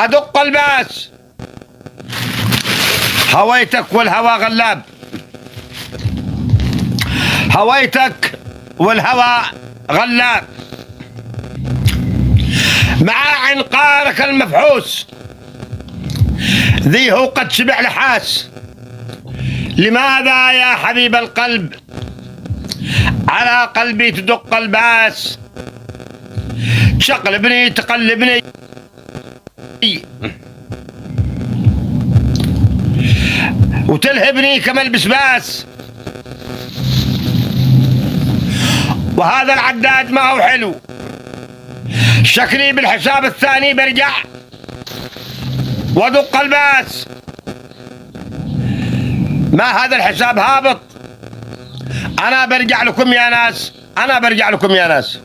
أدق الباس، هويتك والهوى غلاب، هويتك والهوى غلاب، مع عنقارك المفحوس ذي هو قد شبع لحاس. لماذا يا حبيب القلب على قلبي تدق الباس؟ تشقلبني تقلبني وتلهبني كما البسباس. وهذا العداد ما هو حلو، شكلي بالحساب الثاني برجع وادق الباس. ما هذا الحساب هابط، انا برجع لكم يا ناس، انا برجع لكم يا ناس.